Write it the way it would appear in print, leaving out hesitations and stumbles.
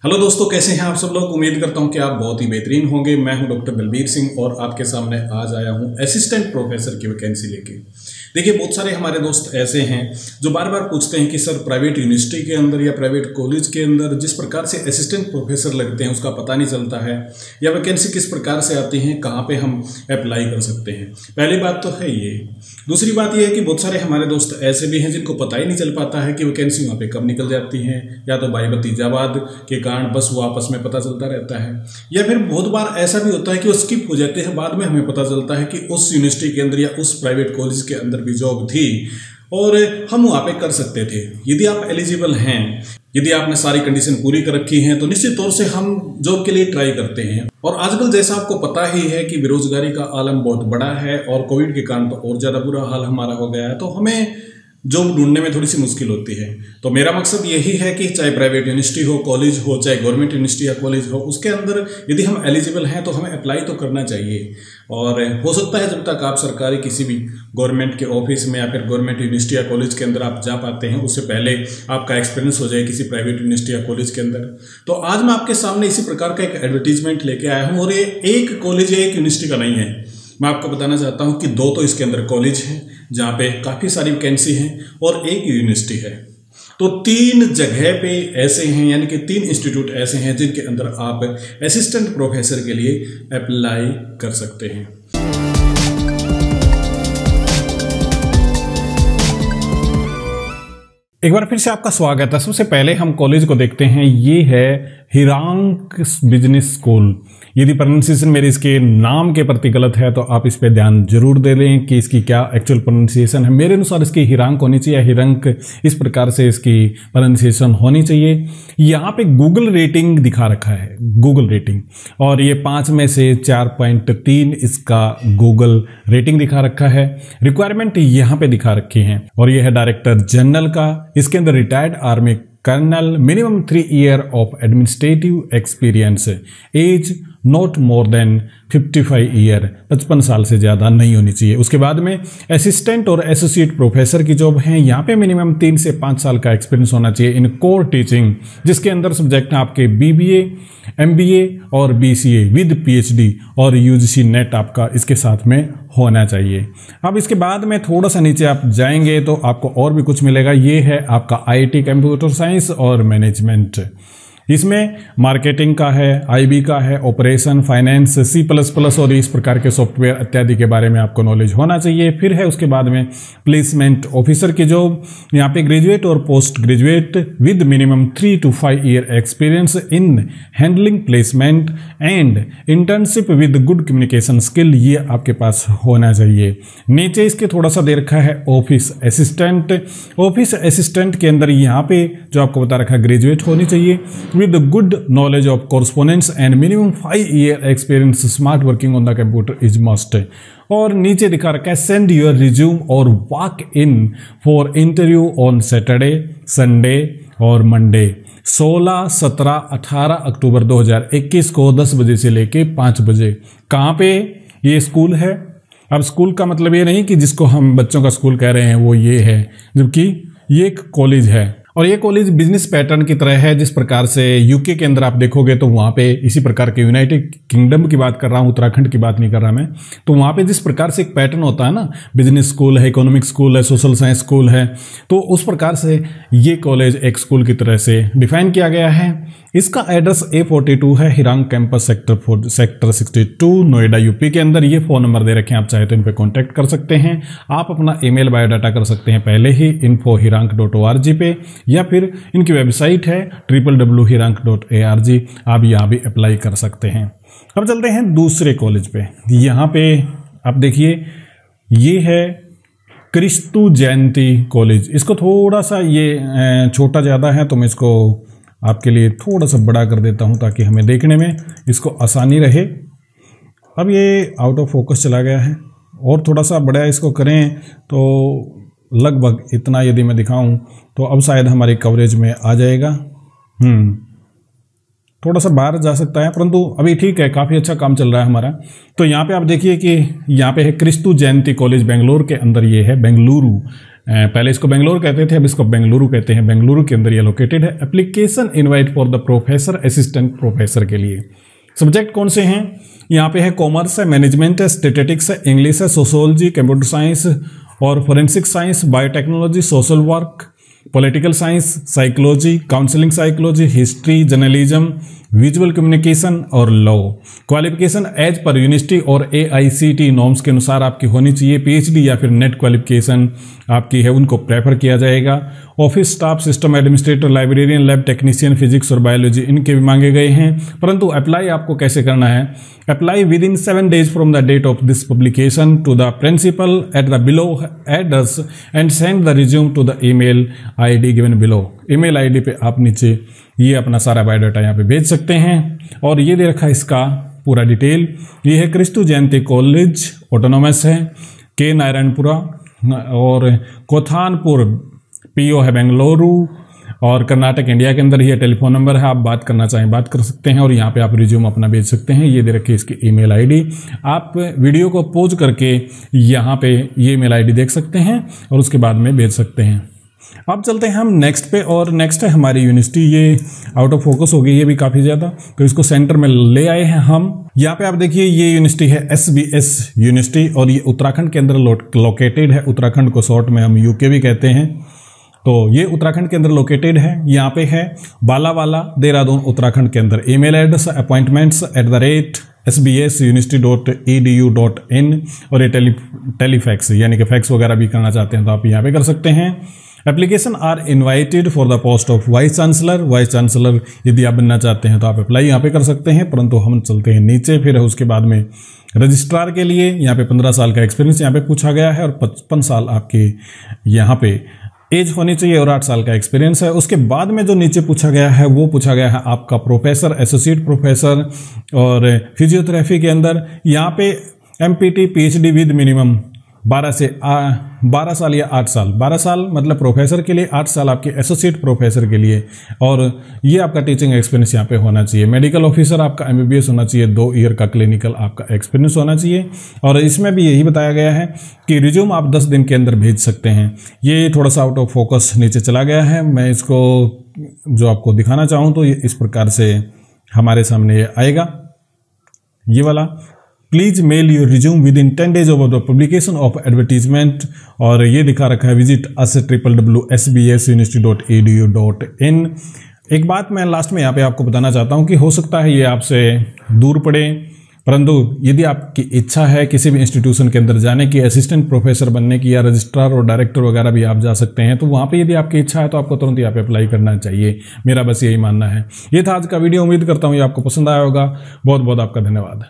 Hello दोस्तों, कैसे हैं आप सब लोग। उम्मीद करता हूं कि आप बहुत ही बेहतरीन होंगे। मैं हूं डॉक्टर बलबीर सिंह और आपके सामने आज आया हूं असिस्टेंट प्रोफेसर की वैकेंसी लेके। देखिए, बहुत सारे हमारे दोस्त ऐसे हैं जो बार बार पूछते हैं कि सर प्राइवेट यूनिवर्सिटी के अंदर या प्राइवेट कॉलेज के अंदर जिस प्रकार से असिस्टेंट प्रोफेसर लगते हैं उसका पता नहीं चलता है, या वैकेंसी किस प्रकार से आती हैं, कहाँ पे हम अप्लाई कर सकते हैं। पहली बात तो है ये। दूसरी बात यह है कि बहुत सारे हमारे दोस्त ऐसे भी हैं जिनको पता ही नहीं चल पाता है कि वैकेंसी वहाँ पे कब निकल जाती हैं, या तो भाई भतीजावाद के कारण बस वो आपस में पता चलता रहता है, या फिर बहुत बार ऐसा भी होता है कि वो स्किप हो जाते हैं। बाद में हमें पता चलता है कि उस यूनिवर्सिटी के अंदर या उस प्राइवेट कॉलेज के अंदर भी जॉब थी और हम वहाँ पे कर सकते थे। यदि आप एलिजिबल हैं, यदि आपने सारी कंडीशन पूरी कर रखी हैं, तो निश्चित तौर से हम जॉब के लिए ट्राई करते हैं। और आजकल जैसा आपको पता ही है कि बेरोजगारी का आलम बहुत बड़ा है और कोविड के कारण तो और ज़्यादा बुरा हाल हमारा हो गया है, तो हमें जॉब ढूंढने में थोड़ी सी मुश्किल होती है। तो मेरा मकसद यही है कि चाहे प्राइवेट यूनिवर्सिटी हो, कॉलेज हो, चाहे गवर्नमेंट यूनिवर्सिटी या कॉलेज हो, उसके अंदर यदि हम एलिजिबल हैं तो हमें अप्लाई तो करना चाहिए। और हो सकता है जब तक आप सरकारी किसी भी गवर्नमेंट के ऑफिस में या फिर गवर्नमेंट यूनिवर्सिटी या कॉलेज के अंदर आप जा पाते हैं, उससे पहले आपका एक्सपीरियंस हो जाए किसी प्राइवेट यूनिवर्सिटी या कॉलेज के अंदर। तो आज मैं आपके सामने इसी प्रकार का एक एडवर्टीजमेंट लेके आया हूँ, और ये एक कॉलेज या एक यूनिवर्सिटी का नहीं है। मैं आपको बताना चाहता हूँ कि दो तो इसके अंदर कॉलेज हैं जहाँ पे काफ़ी सारी वैकेंसी हैं, और एक यूनिवर्सिटी है। तो तीन जगह पे ऐसे हैं, यानी कि तीन इंस्टीट्यूट ऐसे हैं जिनके अंदर आप असिस्टेंट प्रोफेसर के लिए अप्लाई कर सकते हैं। एक बार फिर से आपका स्वागत है। सबसे पहले हम कॉलेज को देखते हैं। ये है हिरांक बिजनेस स्कूल। यदि प्रोनाउंसिएशन मेरे इसके नाम के प्रति गलत है तो आप इस पे ध्यान जरूर दे लें कि इसकी क्या एक्चुअल प्रोनाउंसिएशन है। मेरे अनुसार इसकी हिरांक होनी चाहिए, हिरंक, इस प्रकार से इसकी प्रोनाउंसिएशन होनी चाहिए। यहाँ पे गूगल रेटिंग दिखा रखा है, गूगल रेटिंग, और ये 5 में से 4.3 इसका गूगल रेटिंग दिखा रखा है। रिक्वायरमेंट यहाँ पे दिखा रखी है, और ये है डायरेक्टर जनरल का। इसके अंदर retired army colonel, minimum 3 year of administrative experience, age not more than 55 year, 55 साल से ज़्यादा नहीं होनी चाहिए। उसके बाद में असिस्टेंट और एसोसिएट प्रोफेसर की जॉब है। यहाँ पे मिनिमम 3 से 5 साल का एक्सपीरियंस होना चाहिए इन कोर टीचिंग, जिसके अंदर सब्जेक्ट हैं आपके BBA, MBA और BCA विद PhD, और UGC नेट आपका इसके साथ में होना चाहिए। अब इसके बाद में थोड़ा सा नीचे आप जाएंगे तो आपको और भी कुछ मिलेगा। ये है आपका IT, कंप्यूटर साइंस और मैनेजमेंट। इसमें मार्केटिंग का है, IB का है, ऑपरेशन, फाइनेंस, C++ और इस प्रकार के सॉफ्टवेयर इत्यादि के बारे में आपको नॉलेज होना चाहिए। फिर है उसके बाद में प्लेसमेंट ऑफिसर की जॉब। यहाँ पे ग्रेजुएट और post graduate with minimum 3 to 5 year experience in handling placement and internship with good communication skill, ये आपके पास होना चाहिए। नीचे इसके थोड़ा सा दे रखा है ऑफिस असिस्टेंट। ऑफिस असिस्टेंट के अंदर यहाँ पे जो आपको बता रखा है ग्रेजुएट होनी चाहिए with good knowledge of correspondence and minimum 5 year experience, smart working on the computer is must। और नीचे दिखा रखा है सेंड योर रिज्यूम और walk in for interview on Saturday, Sunday और मंडे। 16, 17, 18 अक्टूबर 2021 को 10 बजे से लेके 5 बजे। कहाँ पे ये स्कूल है? अब स्कूल का मतलब ये नहीं कि जिसको हम बच्चों का स्कूल कह रहे हैं वो ये है, जबकि ये एक कॉलेज है। और ये कॉलेज बिजनेस पैटर्न की तरह है, जिस प्रकार से यूके के अंदर आप देखोगे तो वहाँ पे इसी प्रकार के, यूनाइटेड किंगडम की बात कर रहा हूँ, उत्तराखंड की बात नहीं कर रहा मैं, तो वहाँ पे जिस प्रकार से एक पैटर्न होता है ना, बिजनेस स्कूल है, इकोनॉमिक स्कूल है, सोशल साइंस स्कूल है, तो उस प्रकार से ये कॉलेज एक स्कूल की तरह से डिफाइन किया गया है। इसका एड्रेस A42 है, हिरांक कैंपस सेक्टर 62, नोएडा यूपी के अंदर। ये फ़ोन नंबर दे रखे हैं, आप चाहे तो इन पर कॉन्टैक्ट कर सकते हैं। आप अपना ईमेल बायोडाटा कर सकते हैं पहले ही info.hirank.org पे, या फिर इनकी वेबसाइट है www.hirank.org, आप यहाँ भी अप्लाई कर सकते हैं। अब चलते हैं दूसरे कॉलेज पे। यहाँ पे आप देखिए, ये है क्रिस्तु जयंती कॉलेज। इसको थोड़ा सा ये छोटा ज़्यादा है, तो मैं इसको आपके लिए थोड़ा सा बड़ा कर देता हूँ ताकि हमें देखने में इसको आसानी रहे। अब ये आउट ऑफ फोकस चला गया है, और थोड़ा सा बड़ा इसको करें तो लगभग इतना यदि मैं दिखाऊं तो अब शायद हमारी कवरेज में आ जाएगा। थोड़ा सा बाहर जा सकता है, परंतु अभी ठीक है, काफ़ी अच्छा काम चल रहा है हमारा। तो यहाँ पे आप देखिए कि यहाँ पे है क्रिस्तु जयंती कॉलेज, बेंगलोर के अंदर ये है, बेंगलुरु पहले इसको बेंगलोर कहते थे, अब इसको बेंगलुरु कहते हैं। बेंगलुरु के अंदर ये लोकेटेड है। Application invite for the professor, assistant professor के लिए। सब्जेक्ट कौन से हैं? यहाँ पे है कॉमर्स है, मैनेजमेंट है, स्टैटिस्टिक्स है, इंग्लिश है, सोशोलॉजी, कंप्यूटर साइंस और forensic science, biotechnology, social work, political science, psychology, counselling psychology, history, journalism, visual communication और law. Qualification as per university और AICTE नॉर्म्स के अनुसार आपकी होनी चाहिए। PhD या फिर नेट क्वालिफिकेशन आपकी है, उनको प्रेफर किया जाएगा। Office staff, system administrator, librarian, lab technician, physics और बायोलॉजी इनके भी मांगे गए हैं। परंतु अप्लाई आपको कैसे करना है? Apply within 7 days from the date of this publication to the principal at the below address and send the resume to the email ID given below. email ID पे आप नीचे ये अपना सारा बायोडाटा यहाँ पे भेज सकते हैं। और ये दे रखा है इसका पूरा डिटेल। ये है क्रिस्तु जयंती कॉलेज, ऑटोनोमस है, के नारायणपुरा और कोथानपुर PO है बेंगलुरु और कर्नाटक इंडिया के अंदर। ये टेलीफोन नंबर है, आप बात करना चाहें बात कर सकते हैं और यहाँ पे आप रिज्यूम अपना भेज सकते हैं। ये दे रखी है इसकी email ID। आप वीडियो को पॉज करके यहाँ पे ये email ID देख सकते हैं और उसके बाद में भेज सकते हैं। अब चलते हैं हम नेक्स्ट पे, और नेक्स्ट है हमारी यूनिवर्सिटी। ये आउट ऑफ फोकस हो गई ये भी काफ़ी ज़्यादा, तो इसको सेंटर में ले आए हैं हम। यहाँ पे आप देखिए ये यूनिवर्सिटी है SBS यूनिवर्सिटी और ये उत्तराखंड के अंदर लोकेटेड है। उत्तराखंड को शॉर्ट में हम UK भी कहते हैं। तो ये उत्तराखंड के अंदर लोकेटेड है। यहाँ पे है बालावाला, देहरादून, उत्तराखंड के अंदर। ईमेल एड्रेस appointments@sbsuniversity.edu.in और ये टेलीफैक्स यानी कि फैक्स वगैरह भी करना चाहते हैं तो आप यहाँ पे कर सकते हैं। Application are invited for the post of vice chancellor. Vice chancellor यदि आप बनना चाहते हैं तो आप अप्लाई यहाँ पे कर सकते हैं। परंतु हम चलते हैं नीचे, फिर उसके बाद में रजिस्ट्रार के लिए यहाँ पे 15 साल का एक्सपीरियंस यहाँ पे पूछा गया है और 55 साल आपके यहाँ पे एज होनी चाहिए और 8 साल का एक्सपीरियंस है। उसके बाद में जो नीचे पूछा गया है वो पूछा गया है आपका प्रोफेसर, एसोसिएट प्रोफेसर और फिजियोथेरेपी के अंदर। यहाँ पे MPT PhD विद मिनिमम 12 साल या 8 साल। 12 साल मतलब प्रोफेसर के लिए, 8 साल आपके एसोसिएट प्रोफेसर के लिए। और ये आपका टीचिंग एक्सपीरियंस यहाँ पे होना चाहिए। मेडिकल ऑफिसर आपका MBBS होना चाहिए, 2 ईयर का क्लिनिकल आपका एक्सपीरियंस होना चाहिए। और इसमें भी यही बताया गया है कि रिज्यूम आप 10 दिन के अंदर भेज सकते हैं। ये थोड़ा सा आउट ऑफ फोकस नीचे चला गया है। मैं इसको जो आपको दिखाना चाहूँ तो ये इस प्रकार से हमारे सामने आएगा, ये वाला। Please mail your resume within 10 days of the publication of advertisement. और ये दिखा रखा है विजिट अस www.sbsuniversity.edu.in। एक बात मैं लास्ट में यहाँ पे आपको बताना चाहता हूँ कि हो सकता है ये आपसे दूर पड़े, परंतु यदि आपकी इच्छा है किसी भी इंस्टीट्यूशन के अंदर जाने की, असिस्टेंट प्रोफेसर बनने की या रजिस्ट्रार और डायरेक्टर वगैरह भी आप जा सकते हैं, तो वहाँ पे यदि आपकी इच्छा है तो आपको तुरंत यहाँ पे अप्लाई करना चाहिए। मेरा बस यही मानना है। ये था आज का वीडियो। उम्मीद करता हूँ ये आपको पसंद आया होगा। बहुत बहुत आपका धन्यवाद।